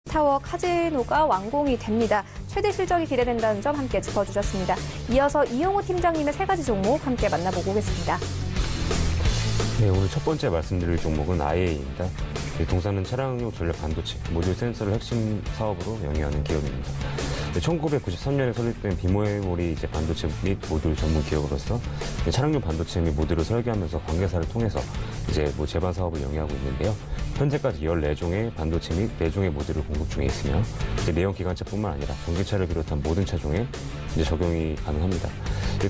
타워 카지노가 완공이 됩니다. 최대 실적이 기대된다는 점 함께 짚어주셨습니다. 이어서 이용호 팀장님의 세 가지 종목 함께 만나보고 오겠습니다. 네, 오늘 첫 번째 말씀드릴 종목은 IA입니다. 동사는 차량용 전력 반도체, 모듈 센서를 핵심 사업으로 영위하는 기업입니다. 1993년에 설립된 비메모리 반도체 및 모듈 전문 기업으로서 차량용 반도체 및 모듈을 설계하면서 관계사를 통해서 제반 사업을 영위하고 있는데요. 현재까지 14종의 반도체 및 4종의 모듈을 공급 중에 있으며 내연 기관차뿐만 아니라 전기차를 비롯한 모든 차종에 적용이 가능합니다.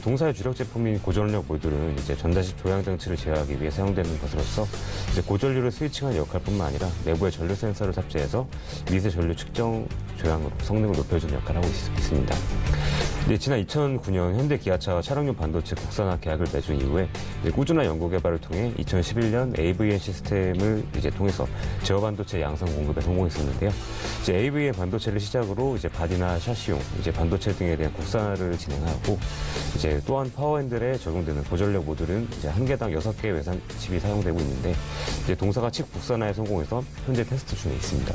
동사의 주력 제품인 고전력 모듈은 전자식 조향 장치를 제어하기 위해 사용되는 것으로서 고전류를 스위칭하는 역할뿐만 아니라 내부에 전류 센서를 탑재해서 미세 전류 측정 조향으로 성능을 높여주는 역할을 하고 있습니다. 지난 2009년 현대 기아차와 차량용 반도체 국산화 계약을 맺은 이후에 꾸준한 연구 개발을 통해 2011년 AVN 시스템을 통해서 제어 반도체 양산 공급에 성공했었는데요. AVN 반도체를 시작으로 바디나 샤시용, 반도체 등에 대한 국산화를 진행하고 또한 파워핸들에 적용되는 고전력 모듈은 한 개당 6개의 외산 칩이 사용되고 있는데 동사가 칩 국산화에 성공해서 현재 테스트 중에 있습니다.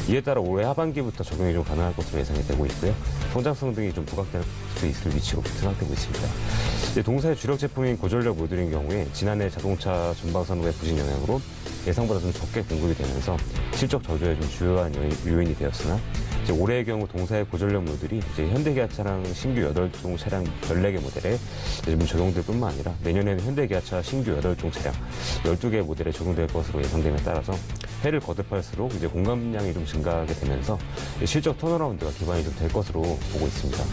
이에 따라 올해 하반기부터 적용이 좀 가능할 것으로 예상이 되고 있고요. 성장성 등이 좀 부각될 수 있을 위치로 생각되고 있습니다. 동사의 주력 제품인 고전력 모듈인 경우에 지난해 자동차 전방 산업의 부진 영향으로 예상보다 좀 적게 공급이 되면서 실적 저조에 좀 주요한 요인이 되었으나 올해의 경우 동사의 고전력 모듈이 현대기아차랑 신규 8종 차량 14개 모델에 적용될 뿐만 아니라 내년에는 현대기아차 신규 8종 차량 12개 모델에 적용될 것으로 예상됨에 따라서 해를 거듭할수록 공급량이 좀 증가하게 되면서 실적 턴어라운드가 기반이 좀 될 것으로 보고 있습니다.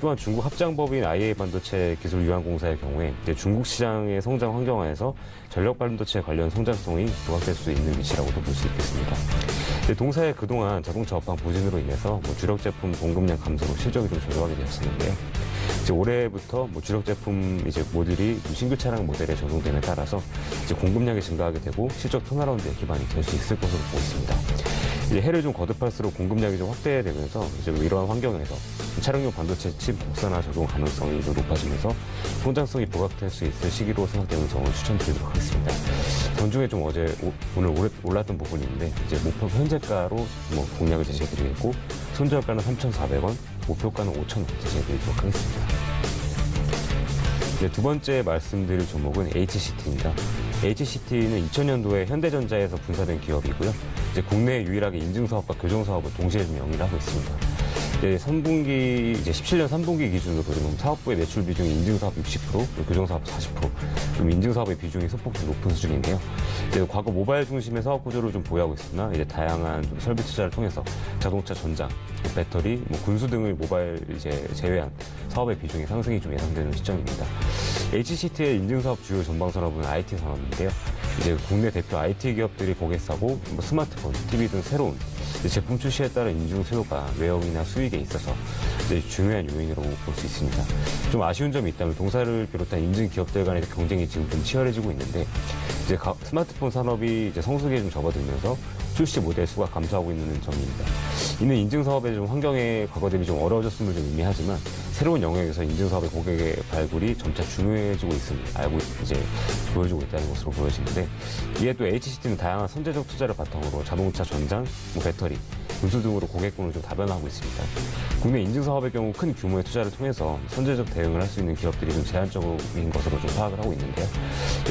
또한 중국 합장법인 IA 반도체 기술 유한공사의 경우에 중국 시장의 성장 환경하에서 전력 반도체 관련 성장성이 부각될 수 있는 위치라고도 볼 수 있겠습니다. 동사의 그동안 자동차 업황 부진으로 인해서 주력 제품 공급량 감소로 실적이 좀 저조하게 되었었는데요. 올해부터 주력 제품 모듈이 신규 차량 모델에 적용됨에 따라서 공급량이 증가하게 되고 실적 턴어라운드의 기반이 될 수 있을 것으로 보고 있습니다. 해를 좀 거듭할수록 공급량이 좀 확대되면서 이러한 환경에서 차량용 반도체 칩 국산화 적용 가능성이 좀 높아지면서 성장성이 부각될 수 있을 시기로 생각되는 점을 추천드리도록 하겠습니다. 전중에 좀 오늘 올랐던 부분이 있는데 목표 현재가로 공략을 제시해드리겠고 손절가는 3,400원, 목표가는 5,000원 제시해드리도록 하겠습니다. 두 번째 말씀드릴 종목은 HCT입니다. HCT는 2000년도에 현대전자에서 분사된 기업이고요. 국내 유일하게 인증사업과 교정사업을 동시에 좀 영위를 하고 있습니다. 17년 3분기 기준으로 사업부의 매출 비중이 인증사업 60%, 교정사업 40%, 인증사업의 비중이 소폭 높은 수준인데요. 과거 모바일 중심의 사업 구조를 좀 보유하고 있으나 다양한 설비 투자를 통해서 자동차 전장, 배터리, 군수 등을 모바일 제외한 사업의 비중이 상승이 좀 예상되는 시점입니다. HCT의 인증사업 주요 전방 산업은 IT 산업인데요. 국내 대표 IT 기업들이 고객사고 스마트폰, TV 등 새로운 제품 출시에 따른 인증 수요가 외형이나 수익에 있어서 중요한 요인으로 볼 수 있습니다. 좀 아쉬운 점이 있다면 동사를 비롯한 인증 기업들 간의 경쟁이 지금 좀 치열해지고 있는데 스마트폰 산업이 성숙에 좀 접어들면서 출시 모델 수가 감소하고 있는 점입니다. 이는 인증 사업의 좀 환경에 과거 대비 좀 어려워졌음을 좀 의미하지만 새로운 영역에서 인증 사업의 고객의 발굴이 점차 중요해지고 있음을 보여주고 있다는 것으로 보여지는데 이에 또 HCT는 다양한 선제적 투자를 바탕으로 자동차 전장, 배터리, 군수 등으로 고객군을 좀 다변화하고 있습니다. 국내 인증 사업의 경우 큰 규모의 투자를 통해서 선제적 대응을 할 수 있는 기업들이 좀 제한적인 것으로 좀 파악을 하고 있는데요.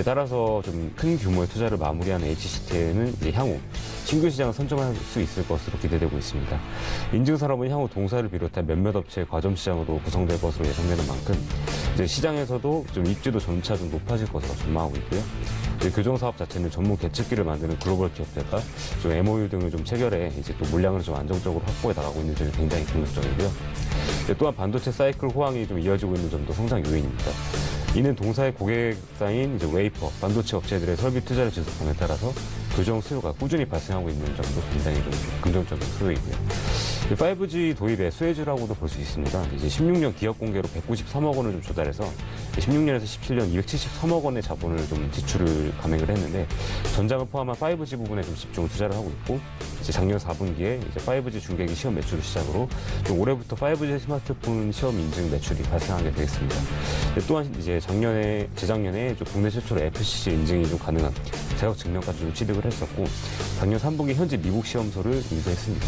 따라서 좀 큰 규모의 투자를 마무리하는 HCT는 향후 신규 시장을 선점할 수 있을 것으로 기대되고 있습니다. 인증 산업은 향후 동사를 비롯한 몇몇 업체의 과점 시장으로 구성될 것으로 예상되는 만큼 시장에서도 좀 입지도 점차 좀 높아질 것으로 전망하고 있고요. 교정 사업 자체는 전문 계측기를 만드는 글로벌 기업들과 좀 MOU 등을 좀 체결해 또 물량을 좀 안정적으로 확보해 나가고 있는 점이 굉장히 긍정적이고요. 또한 반도체 사이클 호황이 좀 이어지고 있는 점도 성장 요인입니다. 이는 동사의 고객사인 웨이퍼, 반도체 업체들의 설비 투자를 지속함에 따라서 교정 수요가 꾸준히 발생하고 있는 점도 굉장히 좀 긍정적인 수요이고요. 5G 도입의 수혜주라고도 볼 수 있습니다. 16년 기업 공개로 193억 원을 좀 조달해서 16년에서 17년 273억 원의 자본을 좀 지출을 감액을 했는데 전장을 포함한 5G 부분에 좀 집중 투자를 하고 있고 작년 4분기에 5G 중계기 시험 매출을 시작으로 올해부터 5G 스마트폰 시험 인증 매출이 발생하게 되겠습니다. 또한 재작년에 국내 최초로 FCC 인증이 좀 가능한 자격 증명까지 좀 취득을 했었고 작년 3분기 현재 미국 시험소를 인수했습니다.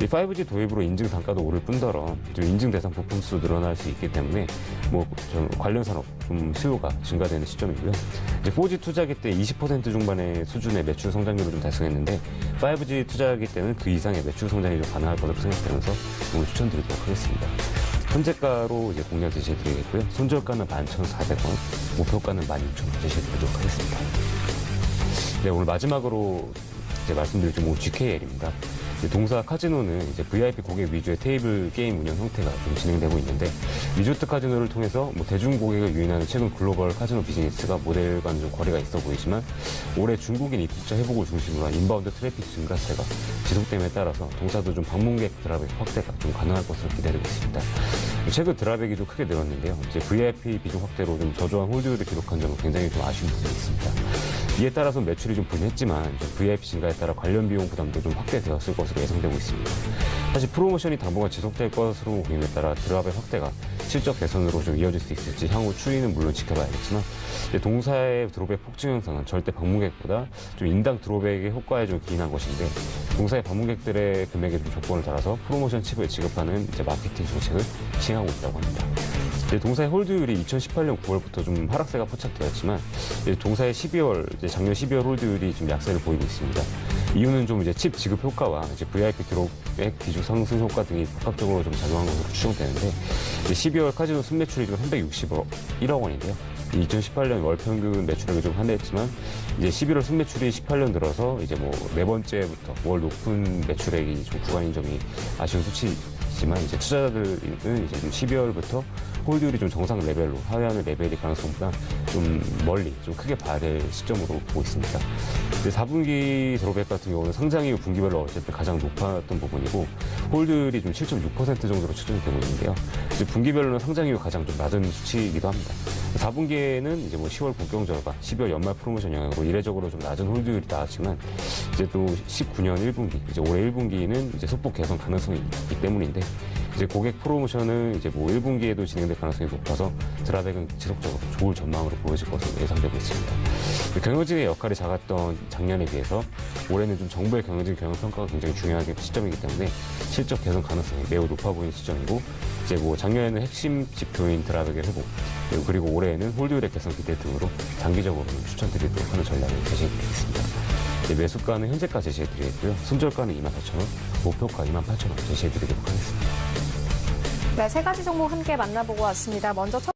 이 5G 도입으로 인증 단가도 오를 뿐더러 좀 인증 대상 부품 수도 늘어날 수 있기 때문에 좀 관련 산업 좀 수요가 증가되는 시점이고요. 이제 4G 투자기 때 20% 중반의 수준의 매출 성장률을 좀 달성했는데 5G 투자기 때는 그 이상의 매출 성장이 좀 가능할 것으로 생각되면서 오늘 추천드리도록 하겠습니다. 현재가로 이제 공략 제시해드리겠고요. 손절가는 11,400원, 목표가는 16,000원 제시해드리도록 하겠습니다. 네, 오늘 마지막으로 이제 말씀드릴 종목은 GKL입니다. 동사 카지노는 이제 VIP 고객 위주의 테이블 게임 운영 형태가 좀 진행되고 있는데 리조트 카지노를 통해서 대중 고객을 유인하는 최근 글로벌 카지노 비즈니스가 모델과는 좀 거리가 있어 보이지만 올해 중국인 입국자 회복을 중심으로 한 인바운드 트래픽 증가세가 지속됨에 따라서 동사도 좀 방문객 드랍의 확대가 좀 가능할 것으로 기대되고 있습니다. 최근 드랍액이 좀 크게 늘었는데요. 이제 VIP 비중 확대로 좀 저조한 홀드율을 기록한 점은 굉장히 좀 아쉬운 부분이 있습니다. 이에 따라서 매출이 좀 분했지만 VIP 증가에 따라 관련 비용 부담도 좀 확대되었을 것으로 예상되고 있습니다. 사실 프로모션이 당분간 지속될 것으로 보임에 따라 드랍의 확대가 실적 개선으로 좀 이어질 수 있을지 향후 추이는 물론 지켜봐야겠지만 동사의 드롭의 폭증 현상은 절대 방문객보다 좀 인당 드롭액의 효과에 좀 기인한 것인데 동사의 방문객들의 금액에 좀 조건을 따라서 프로모션 칩을 지급하는 이제 마케팅 정책을 시행하고 있다고 합니다. 동사의 홀드율이 2018년 9월부터 좀 하락세가 포착되었지만 동사의 작년 12월 홀드율이 좀 약세를 보이고 있습니다. 이유는 좀 이제 칩 지급 효과와 이제 VIP 드롭액 비중 상승 효과 등이 복합적으로 좀 작용한 것으로 추정되는데 12월 카지노 순매출이 좀 361억 원인데요. 2018년 월 평균 매출액이 좀 한대했지만 이제 11월 순매출이 18년 들어서 이제 네 번째부터 월 높은 매출액이 좀 구간인 점이 아쉬운 수치지만 이제 투자자들은 이제 좀 12월부터 홀드율이 좀 정상 레벨로 하회하는 레벨일 가능성보다 좀 멀리 좀 크게 봐야 될 시점으로 보고 있습니다. 4분기 드롭액 같은 경우는 상장 이후 분기별로 어쨌든 가장 높았던 부분이고 홀드율이 좀 7.6% 정도로 추정이 되고 있는데요. 이제 분기별로는 상장 이후 가장 좀 낮은 수치이기도 합니다. 4분기에는 이제 10월 국경절과 12월 연말 프로모션 영향으로 이례적으로 좀 낮은 홀드율이 나왔지만 이제 또 19년 1분기, 이제 올해 1분기는 이제 소폭 개선 가능성이 있기 때문인데 이제 고객 프로모션은 이제 1분기에도 진행될 가능성이 높아서 드랍액은 지속적으로 좋을 전망으로 보여질 것으로 예상되고 있습니다. 경영진의 역할이 작았던 작년에 비해서 올해는 좀 정부의 경영진 경영평가가 굉장히 중요한 시점이기 때문에 실적 개선 가능성이 매우 높아 보이는 시점이고 이제 작년에는 핵심 지표인 드랍액의 회복 그리고 올해에는 홀드율의 개선 기대 등으로 장기적으로는 추천드리도록 하는 전략을 제시해드리겠습니다. 매수가는 현재가 제시해드리겠고요. 손절가는 24,000원, 목표가 28,000원 제시해드리도록 하겠습니다. 네, 세 가지 종목 함께 만나보고 왔습니다. 먼저